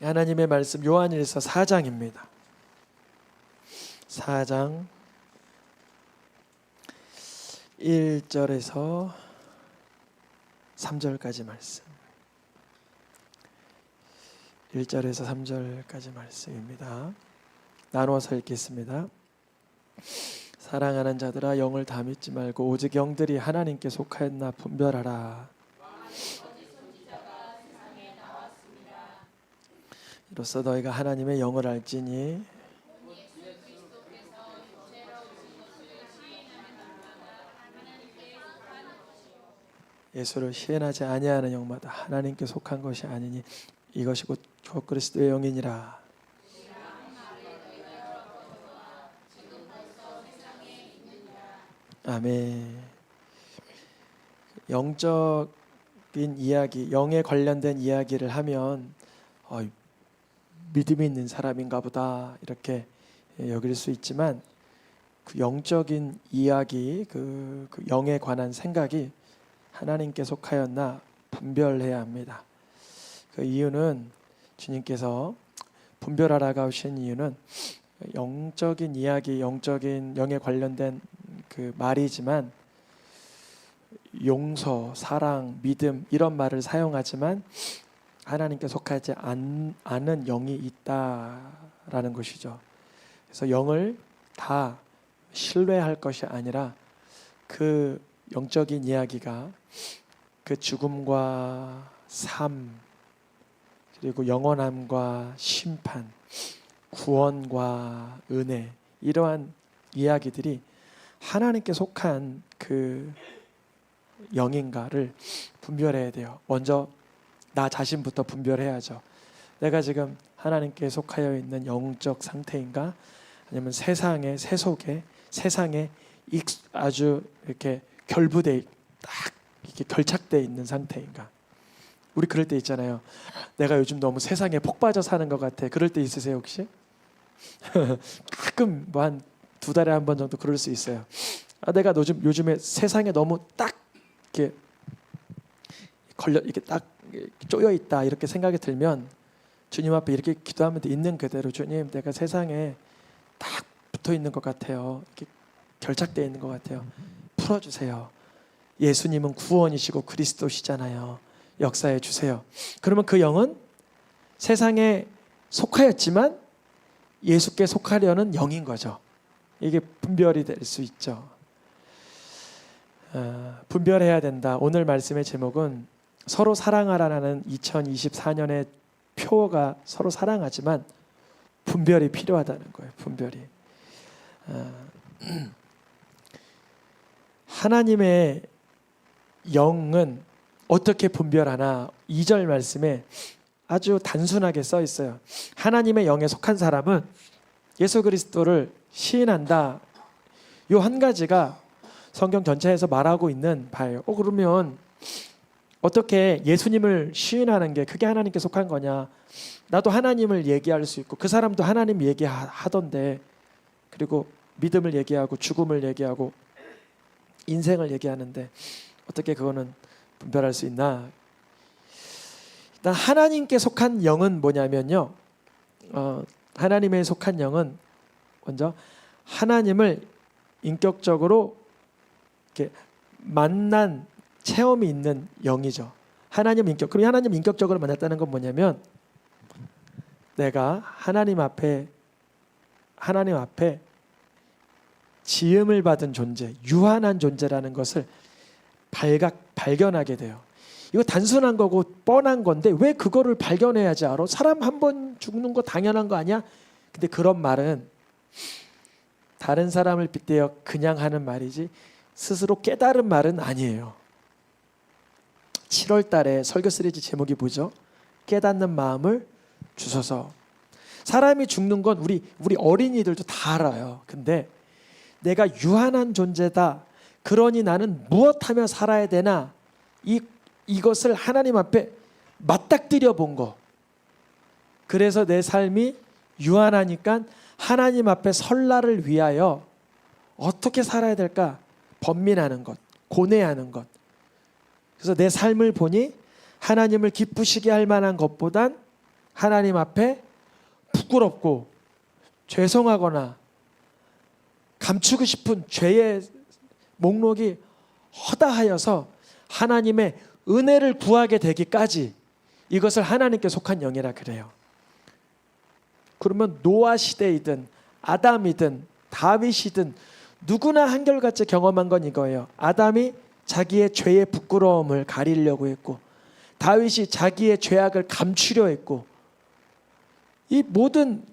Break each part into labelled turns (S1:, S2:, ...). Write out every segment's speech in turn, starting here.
S1: 하나님의 말씀 요한일서 4장입니다. 4장 1절에서 3절까지 말씀. 1절에서 3절까지 말씀입니다. 나누어서 읽겠습니다. 사랑하는 자들아, 영을 다 믿지 말고 오직 영들이 하나님께 속하였나 분별하라. 이로써 너희가 하나님의 영을 알지니 예수를 시인하지 아니하는 영마다 하나님께 속한 것이 아니니 이것이 곧 그리스도의 영이니라. 아멘. 영적인 이야기, 영에 관련된 이야기를 하면 믿음이 있는 사람인가 보다 이렇게 여길 수 있지만 그 영적인 이야기, 그 영에 관한 생각이 하나님께 속하였나 분별해야 합니다. 그 이유는 주님께서 분별하라고 하신 이유는 영적인 이야기, 영적인 영에 관련된 그 말이지만 용서, 사랑, 믿음 이런 말을 사용하지만 하나님께 속하지 않은 영이 있다라는 것이죠. 그래서 영을 다 신뢰할 것이 아니라 그 영적인 이야기가 그 죽음과 삶, 그리고 영원함과 심판, 구원과 은혜, 이러한 이야기들이 하나님께 속한 그 영인가를 분별해야 돼요. 먼저 나 자신부터 분별해야죠. 내가 지금 하나님께 속하여 있는 영적 상태인가? 아니면 세상의 세속에, 세상에 아주 이렇게 결부돼 딱 이렇게 결착돼 있는 상태인가? 우리 그럴 때 있잖아요. 내가 요즘 너무 세상에 폭 빠져 사는 것 같아. 그럴 때 있으세요 혹시? 가끔 뭐 한 2달에 한 번 정도 그럴 수 있어요. 내가 요즘에 세상에 너무 딱 이렇게 이렇게 딱 쪼여 있다 이렇게 생각이 들면 주님 앞에 이렇게 기도하면 돼. 있는 그대로 주님, 내가 세상에 딱 붙어 있는 것 같아요. 이렇게 결착되어 있는 것 같아요. 풀어주세요. 예수님은 구원이시고 그리스도시잖아요. 역사해 주세요. 그러면 그 영은 세상에 속하였지만 예수께 속하려는 영인 거죠. 이게 분별이 될 수 있죠. 분별해야 된다. 오늘 말씀의 제목은 서로 사랑하라는 2024년의 표어가 서로 사랑하지만 분별이 필요하다는 거예요. 분별이. 하나님의 영은 어떻게 분별하나 2절 말씀에 아주 단순하게 써 있어요. 하나님의 영에 속한 사람은 예수 그리스도를 시인한다. 요 한 가지가 성경 전체에서 말하고 있는 바예요. 그러면 어떻게 예수님을 시인하는 게 그게 하나님께 속한 거냐? 나도 하나님을 얘기할 수 있고 그 사람도 하나님 얘기하던데, 그리고 믿음을 얘기하고 죽음을 얘기하고 인생을 얘기하는데 어떻게 그거는 분별할 수 있나? 일단 하나님께 속한 영은 뭐냐면요, 하나님에 속한 영은 먼저 하나님을 인격적으로 이렇게 만난 체험이 있는 영이죠. 하나님 인격. 그럼 하나님 인격적으로 만났다는 건 뭐냐면 내가 하나님 앞에 지음을 받은 존재, 유한한 존재라는 것을 발견하게 돼요. 이거 단순한 거고 뻔한 건데 왜 그거를 발견해야지 알아? 사람 한 번 죽는 거 당연한 거 아니야? 근데 그런 말은 다른 사람을 빗대어 그냥 하는 말이지 스스로 깨달은 말은 아니에요. 7월 달에 설교 시리즈 제목이 뭐죠? 깨닫는 마음을 주소서. 사람이 죽는 건 우리 어린이들도 다 알아요. 근데 내가 유한한 존재다. 그러니 나는 무엇하며 살아야 되나? 이것을 하나님 앞에 맞닥뜨려 본 거. 그래서 내 삶이 유한하니까 하나님 앞에 설날을 위하여 어떻게 살아야 될까? 번민하는 것, 고뇌하는 것. 그래서 내 삶을 보니 하나님을 기쁘시게 할 만한 것보단 하나님 앞에 부끄럽고 죄송하거나 감추고 싶은 죄의 목록이 허다하여서 하나님의 은혜를 구하게 되기까지 이것을 하나님께 속한 영이라 그래요. 그러면 노아 시대이든 아담이든 다윗이든 누구나 한결같이 경험한 건 이거예요. 아담이 자기의 죄의 부끄러움을 가리려고 했고, 다윗이 자기의 죄악을 감추려 했고, 이 모든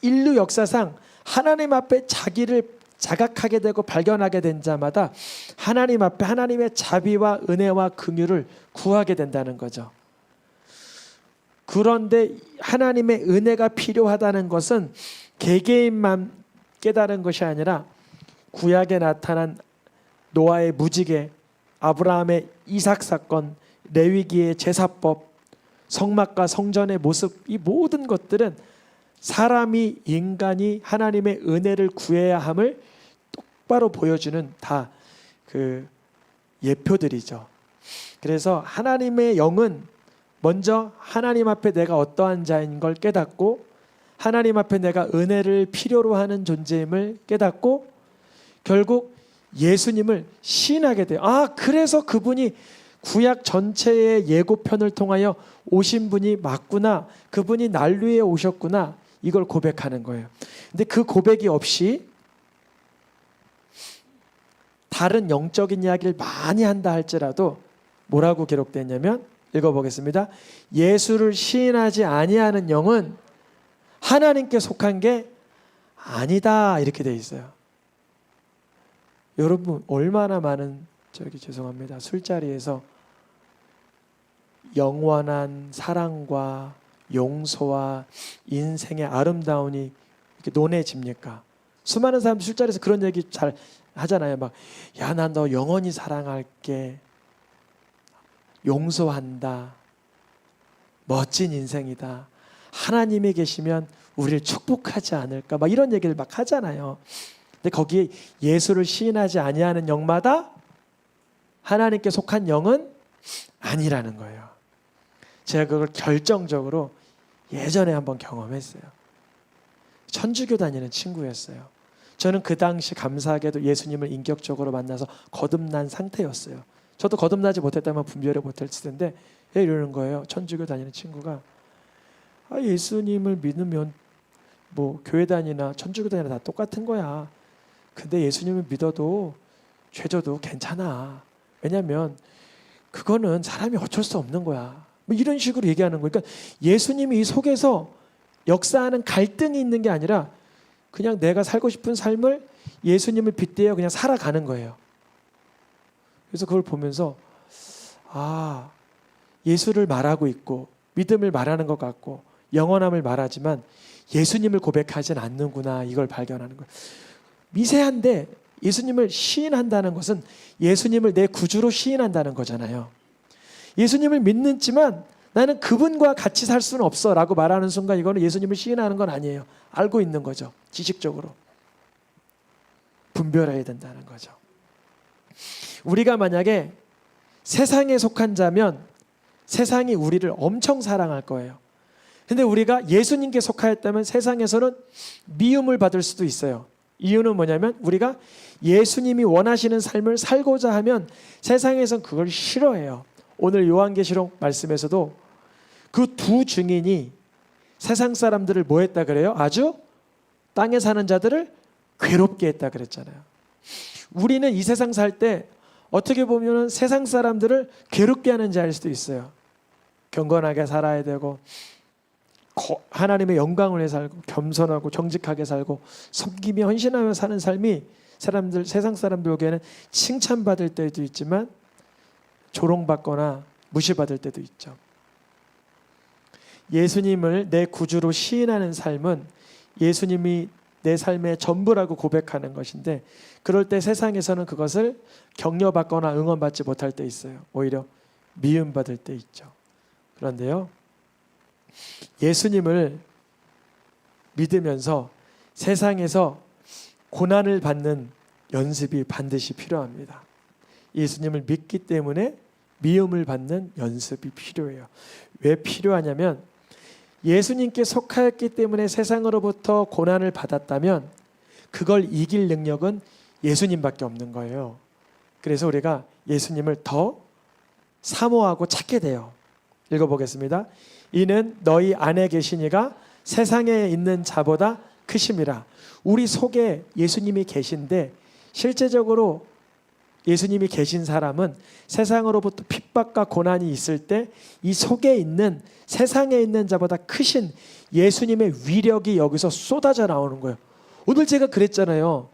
S1: 인류 역사상 하나님 앞에 자기를 자각하게 되고 발견하게 된 자마다 하나님 앞에 하나님의 자비와 은혜와 긍휼을 구하게 된다는 거죠. 그런데 하나님의 은혜가 필요하다는 것은 개개인만 깨달은 것이 아니라 구약에 나타난 노아의 무지개, 아브라함의 이삭 사건, 레위기의 제사법, 성막과 성전의 모습, 이 모든 것들은 사람이, 인간이 하나님의 은혜를 구해야 함을 똑바로 보여주는 다 그 예표들이죠. 그래서 하나님의 영은 먼저 하나님 앞에 내가 어떠한 자인 걸 깨닫고, 하나님 앞에 내가 은혜를 필요로 하는 존재임을 깨닫고, 결국 예수님을 시인하게 돼요. 그래서 그분이 구약 전체의 예고편을 통하여 오신 분이 맞구나, 그분이 날 위해 오셨구나, 이걸 고백하는 거예요. 근데 그 고백이 없이 다른 영적인 이야기를 많이 한다 할지라도 뭐라고 기록됐냐면, 읽어보겠습니다. 예수를 시인하지 아니하는 영은 하나님께 속한 게 아니다, 이렇게 돼 있어요. 여러분 얼마나 많은 죄송합니다. 술자리에서 영원한 사랑과 용서와 인생의 아름다움이 이렇게 논해집니까? 수많은 사람들이 술자리에서 그런 얘기 잘 하잖아요. 막, 야, 난 너 영원히 사랑할게, 용서한다, 멋진 인생이다, 하나님이 계시면 우리를 축복하지 않을까, 막 이런 얘기를 막 하잖아요. 근데 거기에 예수를 시인하지 아니하는 영마다 하나님께 속한 영은 아니라는 거예요. 제가 그걸 결정적으로 예전에 한번 경험했어요. 천주교 다니는 친구였어요. 저는 그 당시 감사하게도 예수님을 인격적으로 만나서 거듭난 상태였어요. 저도 거듭나지 못했다면 분별을 못했을 텐데, 이러는 거예요. 천주교 다니는 친구가, 예수님을 믿으면 뭐 교회 다니나 천주교 다니나 다 똑같은 거야. 근데 예수님을 믿어도 죄져도 괜찮아. 왜냐면 그거는 사람이 어쩔 수 없는 거야. 뭐 이런 식으로 얘기하는 거예요. 그러니까 예수님이 이 속에서 역사하는 갈등이 있는 게 아니라 그냥 내가 살고 싶은 삶을 예수님을 빗대어 그냥 살아가는 거예요. 그래서 그걸 보면서 예수를 말하고 있고 믿음을 말하는 것 같고 영원함을 말하지만 예수님을 고백하진 않는구나, 이걸 발견하는 거예요. 미세한데 예수님을 시인한다는 것은 예수님을 내 구주로 시인한다는 거잖아요. 예수님을 믿는지만 나는 그분과 같이 살 수는 없어 라고 말하는 순간 이거는 예수님을 시인하는 건 아니에요. 알고 있는 거죠. 지식적으로 분별해야 된다는 거죠. 우리가 만약에 세상에 속한 자면 세상이 우리를 엄청 사랑할 거예요. 근데 우리가 예수님께 속하였다면 세상에서는 미움을 받을 수도 있어요. 이유는 뭐냐면 우리가 예수님이 원하시는 삶을 살고자 하면 세상에선 그걸 싫어해요. 오늘 요한계시록 말씀에서도 그 두 증인이 세상 사람들을 뭐 했다 그래요? 아주 땅에 사는 자들을 괴롭게 했다 그랬잖아요. 우리는 이 세상 살 때 어떻게 보면 세상 사람들을 괴롭게 하는 자일 수도 있어요. 경건하게 살아야 되고 하나님의 영광을 위해 살고 겸손하고 정직하게 살고 섬기며 헌신하며 사는 삶이 세상 사람들 보기에는 칭찬받을 때도 있지만 조롱받거나 무시받을 때도 있죠. 예수님을 내 구주로 시인하는 삶은 예수님이 내 삶의 전부라고 고백하는 것인데, 그럴 때 세상에서는 그것을 격려받거나 응원받지 못할 때 있어요. 오히려 미움받을 때 있죠. 그런데요, 예수님을 믿으면서 세상에서 고난을 받는 연습이 반드시 필요합니다. 예수님을 믿기 때문에 미움을 받는 연습이 필요해요. 왜 필요하냐면 예수님께 속하였기 때문에 세상으로부터 고난을 받았다면 그걸 이길 능력은 예수님밖에 없는 거예요. 그래서 우리가 예수님을 더 사모하고 찾게 돼요. 읽어보겠습니다. 이는 너희 안에 계시니가 세상에 있는 자보다 크심이라. 우리 속에 예수님이 계신데 실제적으로 예수님이 계신 사람은 세상으로부터 핍박과 고난이 있을 때 이 속에 있는 세상에 있는 자보다 크신 예수님의 위력이 여기서 쏟아져 나오는 거예요. 오늘 제가 그랬잖아요.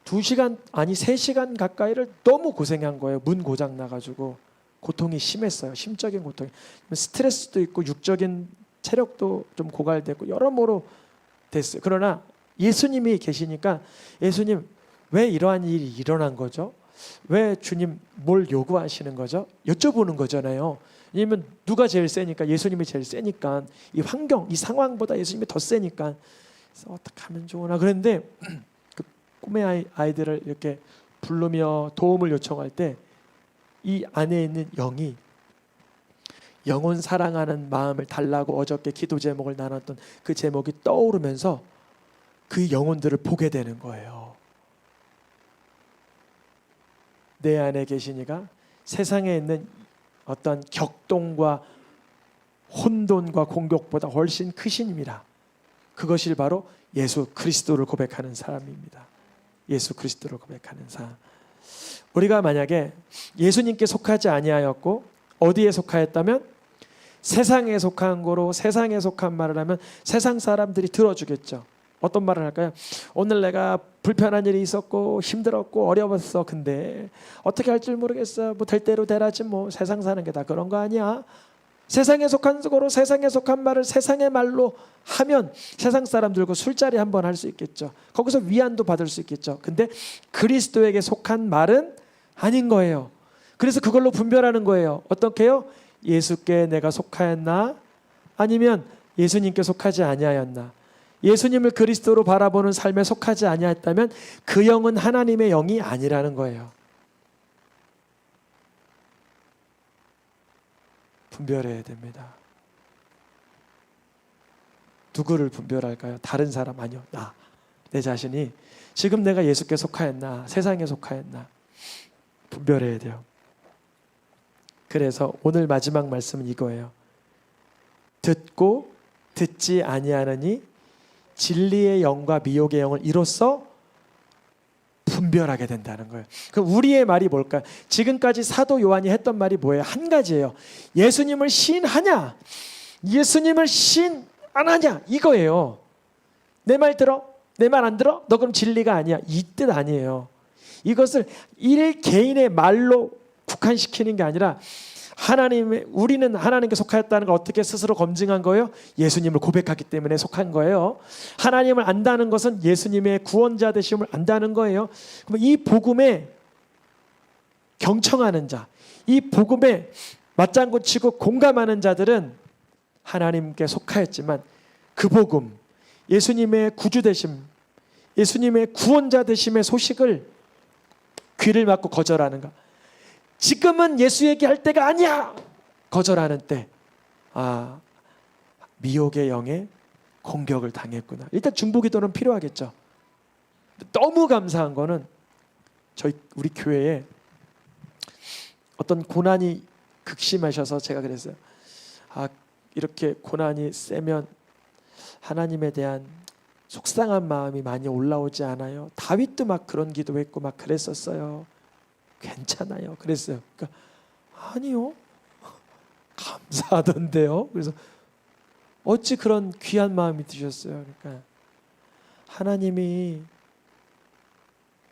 S1: 2시간 아니 3시간 가까이를 너무 고생한 거예요. 문 고장 나가지고 고통이 심했어요. 심적인 고통이. 스트레스도 있고 육적인 체력도 좀 고갈되고 여러모로 됐어요. 그러나 예수님이 계시니까 예수님 왜 이러한 일이 일어난 거죠? 왜 주님 뭘 요구하시는 거죠? 여쭤보는 거잖아요. 왜냐면 누가 제일 세니까 예수님이 제일 세니까 이 환경, 이 상황보다 예수님이 더 세니까 그래서 어떻게 하면 좋으나 그런데 그 꿈의 아이들을 이렇게 부르며 도움을 요청할 때 이 안에 있는 영이 영혼 사랑하는 마음을 달라고 어저께 기도 제목을 나눴던 그 제목이 떠오르면서 그 영혼들을 보게 되는 거예요. 내 안에 계시니가 세상에 있는 어떤 격동과 혼돈과 공격보다 훨씬 크신입니다. 그것이 바로 예수 그리스도를 고백하는 사람입니다. 예수 그리스도를 고백하는 사람. 우리가 만약에 예수님께 속하지 아니하였고 어디에 속하였다면 세상에 속한 거로 세상에 속한 말을 하면 세상 사람들이 들어주겠죠. 어떤 말을 할까요? 오늘 내가 불편한 일이 있었고 힘들었고 어려웠어. 근데 어떻게 할 줄 모르겠어. 뭐 될 대로 되라지 뭐. 세상 사는 게 다 그런 거 아니야. 세상에 속한 거로 세상에 속한 말을 세상의 말로 하면 세상 사람들과 술자리 한번 할 수 있겠죠. 거기서 위안도 받을 수 있겠죠. 근데 그리스도에게 속한 말은 아닌 거예요. 그래서 그걸로 분별하는 거예요. 어떻게요? 예수께 내가 속하였나? 아니면 예수님께 속하지 아니하였나? 예수님을 그리스도로 바라보는 삶에 속하지 아니하였다면 그 영은 하나님의 영이 아니라는 거예요. 분별해야 됩니다. 누구를 분별할까요? 다른 사람 아니요. 나. 내 자신이 지금 내가 예수께 속하였나? 세상에 속하였나? 분별해야 돼요. 그래서 오늘 마지막 말씀은 이거예요. 듣고 듣지 아니하느니 진리의 영과 미혹의 영을 이로써 분별하게 된다는 거예요. 그럼 우리의 말이 뭘까요? 지금까지 사도 요한이 했던 말이 뭐예요? 한 가지예요. 예수님을 시인하냐? 예수님을 시인 안 하냐? 이거예요. 내 말 들어? 내 말 안 들어? 너 그럼 진리가 아니야. 이 뜻 아니에요. 이것을 일 개인의 말로 국한시키는 게 아니라 우리는 하나님께 속하였다는 걸 어떻게 스스로 검증한 거예요? 예수님을 고백하기 때문에 속한 거예요. 하나님을 안다는 것은 예수님의 구원자 되심을 안다는 거예요. 그럼 이 복음에 경청하는 자, 이 복음에 맞장구 치고 공감하는 자들은 하나님께 속하였지만 그 복음, 예수님의 구주 되심, 예수님의 구원자 되심의 소식을 귀를 막고 거절하는가? 지금은 예수 얘기할 때가 아니야. 거절하는 때, 미혹의 영에 공격을 당했구나. 일단 중보기도는 필요하겠죠. 너무 감사한 거는 우리 교회에 어떤 고난이 극심하셔서 제가 그랬어요. 이렇게 고난이 세면 하나님에 대한 속상한 마음이 많이 올라오지 않아요? 다윗도 막 그런 기도했고 막 그랬었어요. 괜찮아요. 그랬어요. 그러니까 아니요. 감사하던데요. 그래서 어찌 그런 귀한 마음이 드셨어요? 그러니까 하나님이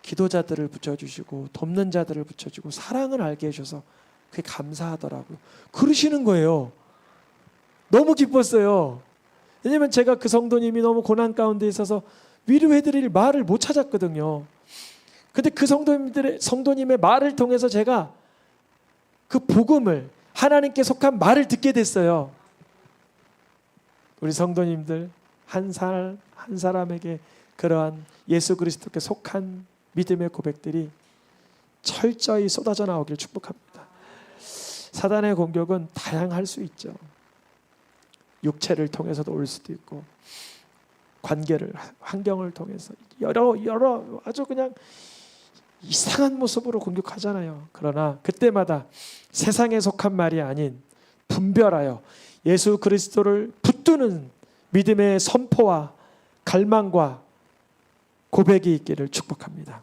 S1: 기도자들을 붙여주시고 돕는 자들을 붙여주고 사랑을 알게 해주셔서 그게 감사하더라고요. 그러시는 거예요. 너무 기뻤어요. 왜냐면 제가 그 성도님이 너무 고난 가운데 있어서 위로해드릴 말을 못 찾았거든요. 근데 그 성도님의 말을 통해서 제가 그 복음을 하나님께 속한 말을 듣게 됐어요. 우리 성도님들 한 사람에게 그러한 예수 그리스도께 속한 믿음의 고백들이 철저히 쏟아져 나오길 축복합니다. 사단의 공격은 다양할 수 있죠. 육체를 통해서도 올 수도 있고 관계를 환경을 통해서 여러 아주 그냥 이상한 모습으로 공격하잖아요. 그러나 그때마다 세상에 속한 말이 아닌 분별하여 예수 그리스도를 붙드는 믿음의 선포와 갈망과 고백이 있기를 축복합니다.